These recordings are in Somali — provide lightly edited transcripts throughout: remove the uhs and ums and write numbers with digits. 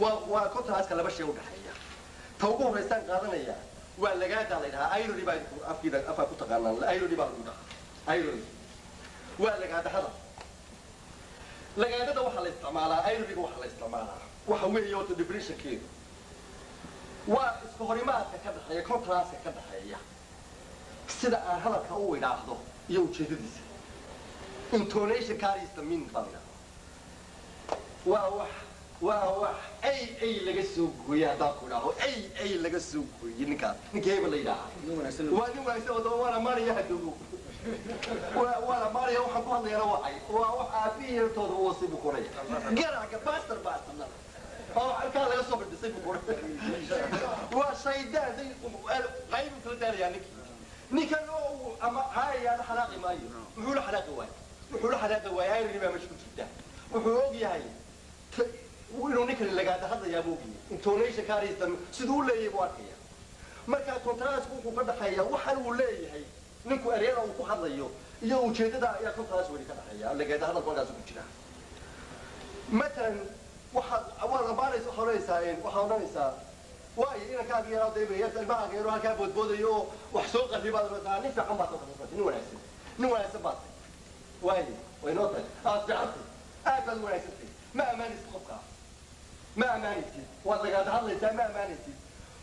وكونتراس كلا بشيء ودحية توقف رئيسان قادنيا ولا قاعد على إنها أيلو ربا أفكيدا أفكوا تقارن أيلو ربا ولا أيلو ولا قاعد هذا لا قاعد هذا وحلا استعمالها أيلو ربا وحلا استعمالها وحوي يوت ديبريشن كيد وإسكهريمات كذا هي كونتراس كذا هي سيدا هذا كأوي ناخذه يوجد ذي intonation carries the meaning بالله واه أي لقسوق ويا داكوله أي لقسوق ينكا نكيب اللي ده وأنا وأنا ماري يهدو وأنا ماري وحبوا الله يروحي وأبيه تدوسي بكوري جرا باستر أو كان لقسوق بالدسي بكوري وشيدان زي قايم تلتالي يعني نيكا لو أما هاي أنا حلاقي ماي وحول حلاقي واي وحول حلاقي واي هاي اللي ما مشكلة جدا وحول هاي وإنه نيكا اللي قاعد هذا يا أبوي intonation carries them سدول لي بواقية ما كان كونتراست كوكو كذا حيا وحلو لي هاي نيكو أرينا وكو هذا يو شيء ده يا كونتراست ولي كذا حيا اللي قاعد هذا البرنامج كذا مثلا أول باريس وحريسين وحريسة واي إنا كان يراو دايما يسأل معك يروح كان بود يو وحسوق في بعض المسائل نفع عم بعض نوع سبات واي نوتك أصبحت أقل نوع سبتي ما أماني سقطها ما أمانتي والله قاعد هذا ما أمانتي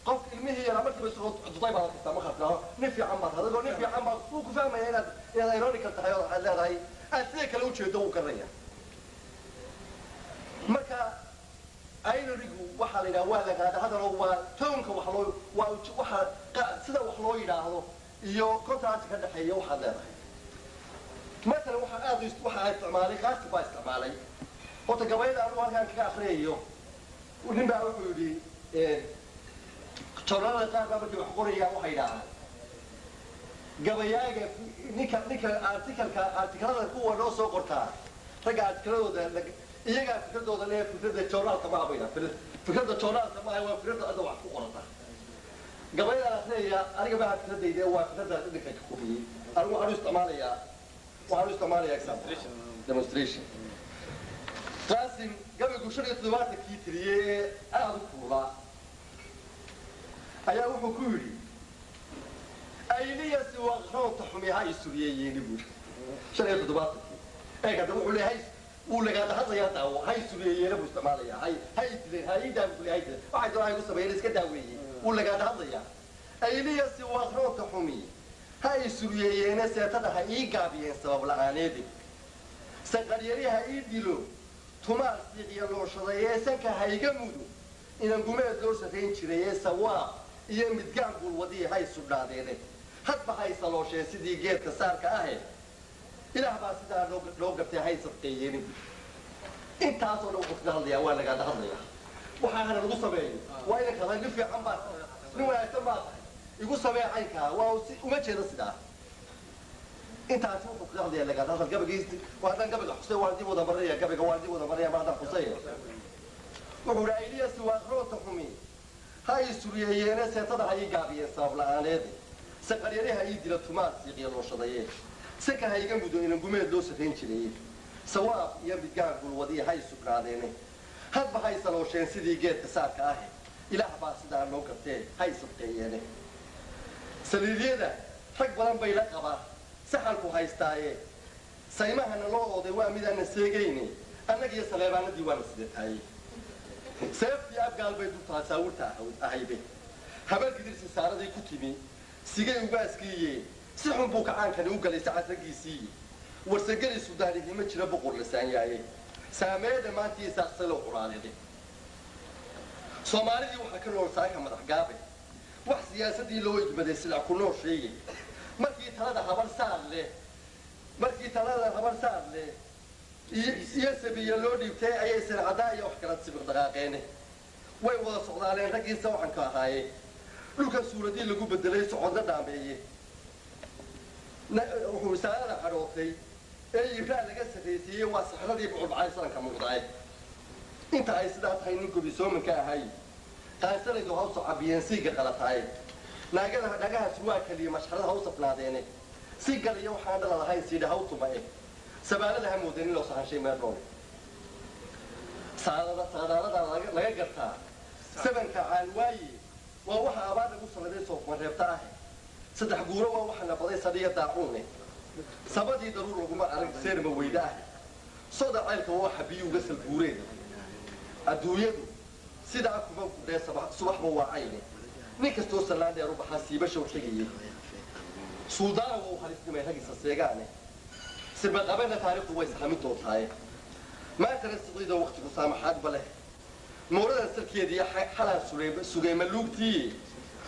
قف المهي أنا مركب السقط طيب هذا كتاب ما خدناه نفع عم بعض هذا لو نفع عم بعض فوق فاهم يا إيراني كنت هاي أثناء كلام شيء دو كرية مركا أين رجوا وحلا ولا هذا هو تونك وحلو وحلا سيدا وحلو يلاهو يو كنت عايز كذا حيو وحلا مثلا وحلا استعمالي خاص تبغى استعمالي وتقبل أروح كان كأخريه ونبى أقولي ترى لا تقبل بحقورية وحيدها قبياء نيكا أرتكل القوة لو سوقتها رجع أرتكله iyaga fikradooda leeyahay fikrada joornaalka ma abayna fikrada joornaalka ma waa fikrada aad wax ku qorata gabayda akhriya aniga baa fikradayda waa fikrada dadka ka kubiyay anigu waxaan isticmaalayaa example demonstration qaasim gabaygu shaqada todobaadka kii tiriyay aad u fuula ayaa wuxuu ku yiri ayniya si waqroonta xumiha isuuriyeeyeen buu shaqada todobaadka ee kada wuxuu leeyahay ولا قاعد هذا يا تاو هاي سوريا لابو استعمالية هاي دام كل هاي واحد راح يقول سبعين إسكت داوية ولا قاعد هذا يا أيلي سوى خروط حمي هاي سوريا ناس تدا هاي قابين سبب العنادي سكريري هاي ديلو ثمار سيجي الله شريه سك هاي جمودو إن الجماعة دور سفين شريه سوا يوم تجان قول ودي هاي سودانية حتى هاي صلوشة سيدي جيت كسار كأهل إلى بس إذا لو قبت هاي صدقيني أنت أصلا لو قلت هذا يا ولا قاعد هذا يا وحنا نقول سبعين وإذا كذا نفي عم بس نوع سبعة يقول سبعين عينك وما تشيل الصداع أنت أصلا لو قلت هذا يا قاعد هذا قبل جيست وهذا قبل حسين والدي وده برية قبل والدي وده برية بعد حسين وهو إلياس وأخروت حمي هاي السورية ناس تضع هاي قابية صابلة على سكريرها يدي للثمار سيقي الوشضية سكها يجنب بدون إن جميل دوس فين شليه سواء يبي جاب الوضيع هاي سكرانين هاد بهاي سلوشين سيدي جت كسار كاهي إلى حباس ده لو كبتة هاي سبتيانه سليليه ده حق بلان بيلك أبا سحر هاي استاي سيما هن الله ده وامد أن السجيني أنا جي سليمان ديوان سدت هاي سيف يا قلب بيدو تاساور تاهود أهيبه هبل كدير سارة دي كتيمي سيجي وباسكيه سحن بوك عن كانوا قال ساعات رجيسي ورسجل السوداني في متشر بقول لسان ياي سامد ما أنتي سأصل القرآن دي سومالي وحكي له رسالة كم رحقابه وحسياسة دي لو يجمد السلع كله شيء ما في هذا خبر سار له ما في هذا خبر سار له يسبي يلودي بتاع أي سنة عداية وحكرت سبق دقائقين ويوصل على رجيس وحن كهاي لو كان سورة دي لقوا بدلي صعود دامية وهو سأل حروفي أي فعل جسدي وصحنا دي بعض عايزنا كمقطعي أنت عايز ده تهينكوا بيسوم كهاي قايسنا ده هوس عبيان سيجا غلط هاي ناقة سوا كلمة مشحرة هوس فلادينه سيجا اليوم حاضر هاي سيدا هوس ما إيه سبالة لها مودين لو صحن شيء ما يرون saadaarada laga gartaa sabanka caalwaaye waa waxa abaad lagu saladay soo mareebta ah saddex guuro waa waxa la baday sadiya daaqune sabadii daruur laguma arag seerma weyda ah sooda ceelka waa xabiyo uga sal guureen adduunyadu sida kuma gudee subaxba waa ayne nin kastoo salaadee rubaxa siibasho xigayay suudaana waa halisnimay ragisa seegaane sibad qabana taariikhdu way saxamid doontaay ما ترى إذا وقت مسامحات بله مورد السلكية حلا سجى ملوكتي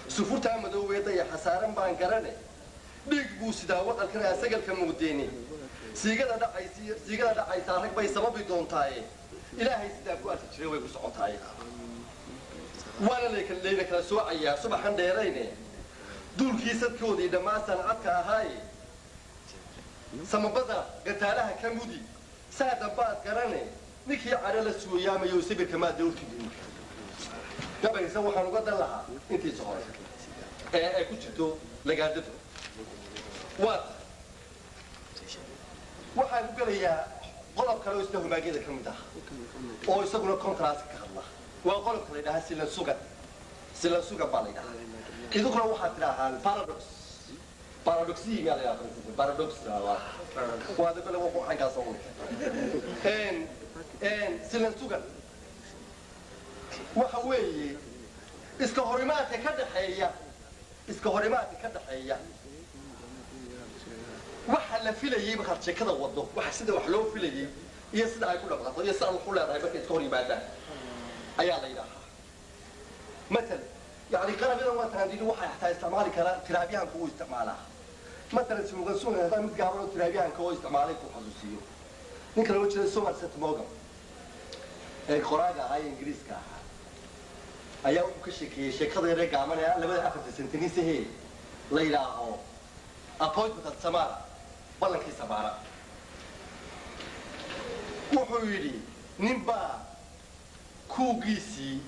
سفرت عمد ويدا حسارم بانكرنه ديك بوسي دا وقت الكرا سجل كموديني سيجا دا عيسير سيجا دا عيسارك باي سبب يدون تاي إلهي سيدا قوات تشريوي بسعون تاي وانا ليك لسوء عيا صباحا ديريني دول كيسات كودي دما سنعتك هاي سمبدا قتالها كمودي ساعة بعد كراني نكي على السويا ما يوسف كما دول كبير قبل يسوي حنو قدر لها انت صغير كنت تو لقادته وات waxaan ku galayaa qolob kale oo isna humaagida ka mid ah oo isaguna contrast ka hadla waa qolob kale dhaha silan suga baa la yidhaahdaa idukuna waxaad tidhaahaan paradoxi yaa la yidhahdaa paradox waa dadka lagu xaggaas oo silan suga waxa weeye iska horimaadka ka dhaxeeya waxa la filayay marka sheekada wado waxa sida wax loo filayay iyo sida ay ku dhaqaaqdo iyo sida uu leedahay marka iska hor yimaadaan ayaa la yiraahdaa مثلا يعني قرابنا وتهديد waxa xataa isticmaali kara tiraabiyan ku isticmaala مثلا suuqa suuqa hada mid gaabro tiraabiyan ku isticmaalay ku xasuusiyo ninka loo jeedo Somerset Maugham qoraaga ay Ingiriiska ayaa uu ka sheekeeyay sheekada yar gaamanaya 2 sentiniisii la yiraahdo appointment Samara balankii Samara wuxuu yiri ninba kuugiisii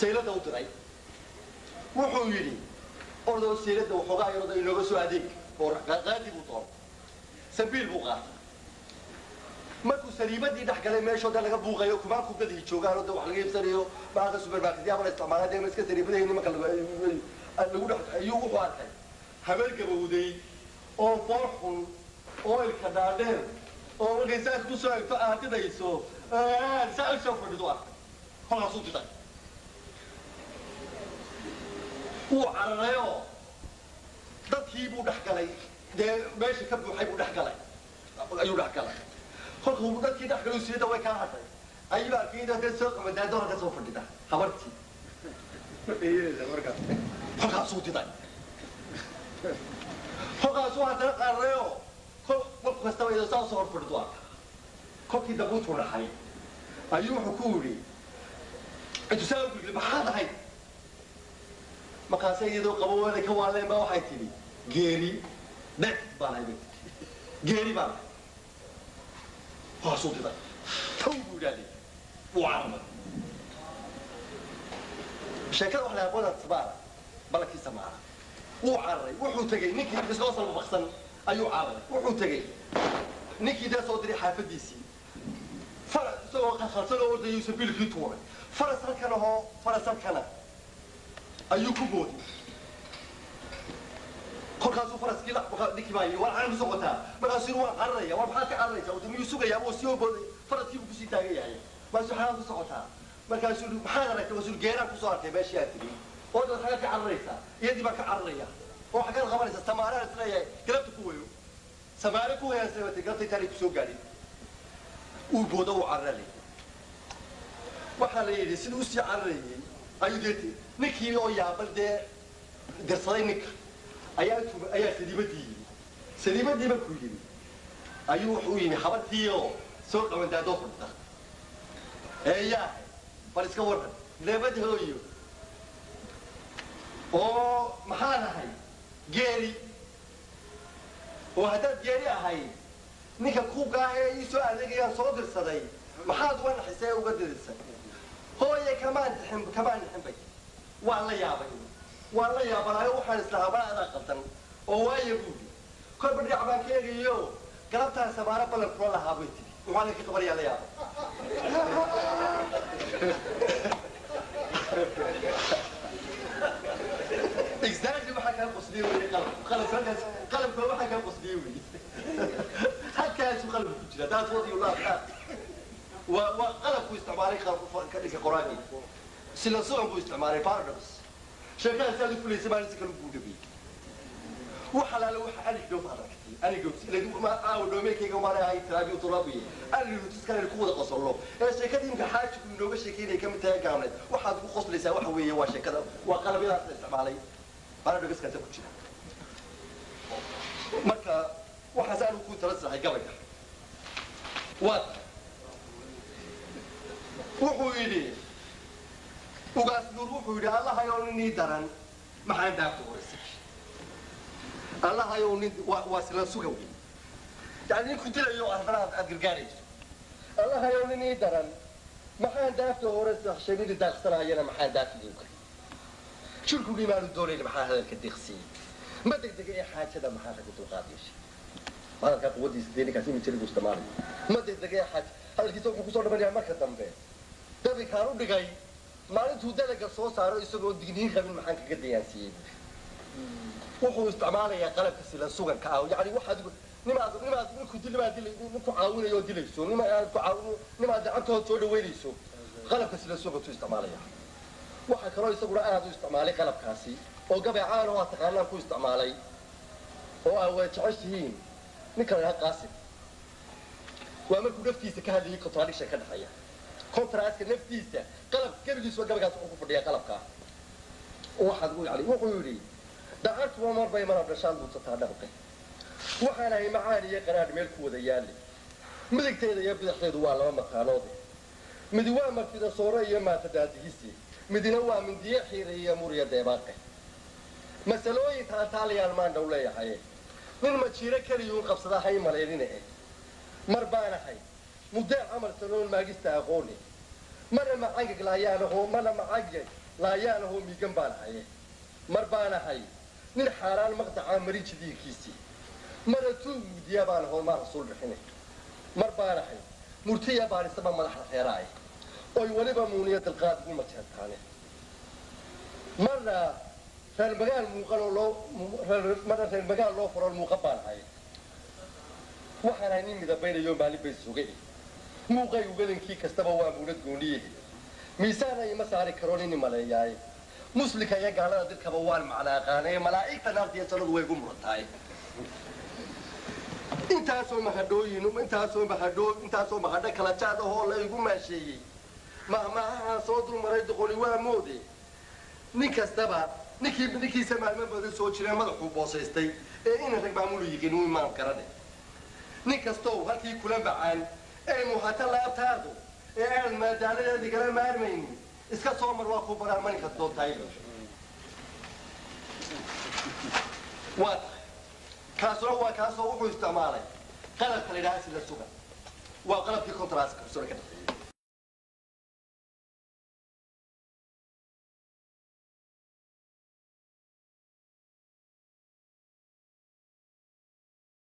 seelada u diray wuxuu yiri ordo seelada waxoogaa yarada inooga soo adeeg oo qaadi buu toon sabiil buu qaatay markuu sariibadii dhex galay meeshooda laga buuqayo kumaan ku dadii joogaan oo wax laga iibsanayo baaqa supermarket-yada la isticmaalay iska sariibadii marka lagu dhex ayuu wuxuu arkay habeen gabowday oo foorxun oo ilka dhaadheer oo markaysaa ku soo egto aadidayso saa u soo fadhido arkay kolkaasuu diday wuu cararayo dadkii buu dhex galay dee meesha ka buuxay buu dhex galay ayuu dhex galay kolkuu dadkii dhex galay siida way kaa hadhay ayuu arkay dadka soo qamadaado halka soo fadhida habartii kolkaasuu diday kolkaasuu haddana qararayo kolku kastaba iyadoo saa soo horfadhido arka kolkii dabuutuu dhaxay ayuu wuxuu ku yidhi intu saa u gudli maxaad ahayd markaasay iyadoo qaboweeda ka waaleen baa waxay tidhi geeri dhec baan ahay geeri baan ahay kolkaasuu diday taw buu idhahdey wuu carmay sheekada waxa lahaa bodan sabaara balankii samaara wuu cararay wuxuu tegey ninkii iskoo salbaqsan ayuu cararay wuxuu tegey ninkii dee soo diray xaafadiisii faras isagoo qarqarsan oo ordayuu sabiilkii tuuray faras halkana ayuu ku booday kolkaasuu faraskii ninkii baa yidhi war caan ku socotaa markaasuu yidhi waan cararaya war maxaad ka cararaysaa oo miyuu sugayaa oo sii booday faraskii buu kusii taagan yahay markaasuu xagaa ku socotaa markaasuu yidhi maxaad aragtay waasuu geeraan kusoo arkay meeshii aad tigi oo dad xagaa ka cararaysaa iyadii baan ka cararaya oo xaggaad qabanaysaa samaaraan isleeyahay galabta ku weyo samaare ku weyaan isleeyahay galabta intaanay kusoo gaadhin uu boodo uu cararayay waxaa la yidhi siduu usii cararayay ayuu deetay ninkii oo yaabal dee dirsaday ninka ayaa sadiibadii yimi sadiibadii markuu yimi ayuu wuxuu yimi habartii oo soo qabandaadoo fadhida eeyaa bal iska waran leebad hooyo oo maxaan ahay geeri oo haddaad geeri ahayd ninka kuuga ah ee ii soo adeegayaan soo dirsaday maxaad uga naxisay uga dirisay hooye kamaan nixinbay waan la yaabanaayo waxaan islahaa balaadaa qaldan oo waaye buudi kolba dhinac baan ka eegayo قلبتها سمارة بلن كولا هابيتي وحالي كي قبري عليها exactly waxa ka qosliyo qalab ka waxa ka qosliyo halka isku qalab ku jira daad wadi wala wa qalab ku isticmaalay qalab ka dhigay quraani sila soo ku isticmaalay paradox shaqada saad ku leeyahay ma iska lagu dhabi waxa la waxa ani doof aragtay ani goobti ilaa ma aa doomeekayga ma raay tirabi tulabi ani iska ku wada qoslo ee shaqadii imka xaaj ku inooga sheekeynay kamid tahay gaamnad waxaad ku qoslaysaa waxa weeye waa shaqada waa qalabyada isticmaalay paradox ka ku jira marka waxa saan ku talasahay gabayga wuxuu yidhi ugaas nuur wuxuu yidhi allah ayow nin daran maxaan daafto warisay allah ayow nin waa sila suga weyn yani ku dilayo arbanaad aad gargaarayso allah ayow nin daran maxaan daafto warisay sheegid daaqsanayana maxaan daafto shirku limaanu doonayna maxaa hadalka deeqsiyay ma degdeg ee xaajada maxaa ka dulqaadayay marka quwadiisa deegaanka si mitiri isticmaalay ma degdeg ee xaaj halkiisa wuxuu ku soo dhabanaya marka dambe dadka kaaru dhigay maalintuu dalaga soo saaro isagoo digniin qabin maxaan kaga diyaarsiiyay wuxuu isticmaalayaa qalabka sila suganka ah yani waxa nimaad ku dilay ku caawinayo dilayso nimaad ku caawinayo nimaad gacantooda soo dhaweynayso qalabka sila suganka isticmaalaya waxa kale oo isaguna aad u isticmaalay qalabkaasi oo gabaycaan oo taqaanaan ku isticmaalay oo ay wajacsiin ninka la qaasim waa markuu naftiisa ka hadlayay contradiction ka dhaxaya contrast naftiisa qalab gabigiisu gabaygaas uu ku fadhiya qalabka waxa uu yani wuxuu yiri dacart waa mar bay mar abdashaan uu tatadabqay waxaan ay macaaniye qaraar meel ku wada yaali midigteeda iyo bidixdeedu waa laba maqaanood mid waa martida sooro iyo maatadaadihiisi midina waa min diya xiiriya muriya deebaaqe masalooyin taataaliyaan maan dhow leeyahay nin ma jira kaliyuun qabsada hay maleedinay mar baanahay muddo amal sanoon maagista aqooni mar ma cagag laayaanaho mana ma cagag laayaanaho miigan baanahay mar baanahay nin xaaraan maqtaca marin jidiinkiisi mar tuu mudiya baanaho ma rasuul bixinay mar baanahay murtiya baarisaba madaxda xeeraay oy waliba muuniyad dalqaad ugu majeertaane marna reer magaal loo furo muuqa baan ahay waxaan ahay nin midabaynayo maalin bay sugay muuqay ugalinkii kastaba waa muunad gooniye miisaan ay ma saari karo nin maleeyaay muslimka iyo gaalada dadkaba waan macnaaqaanay malaa'igta naartiya sanadu way ugu murantahay intaasoo mahadho kala jaad ahoo la igu maasheeyey mahmaahaan soo dulmaray doqoli waa moode nin kastaba ninkiisa maalmo badan soo jireen madaxuu boosaystay ee ina rag maamulu yiqiin uu imaan karane nin kastow halkii kula bacaan ee muhata laabtaadu ee aan maadaaladeedii kala maarmaynin iska soo mar waa ku baraa maninka doontahay kaasoo wuxuu isticmaalay qalabka la yidhaha sila sugan waa qalabkii contrastka soo ka dhexeeyay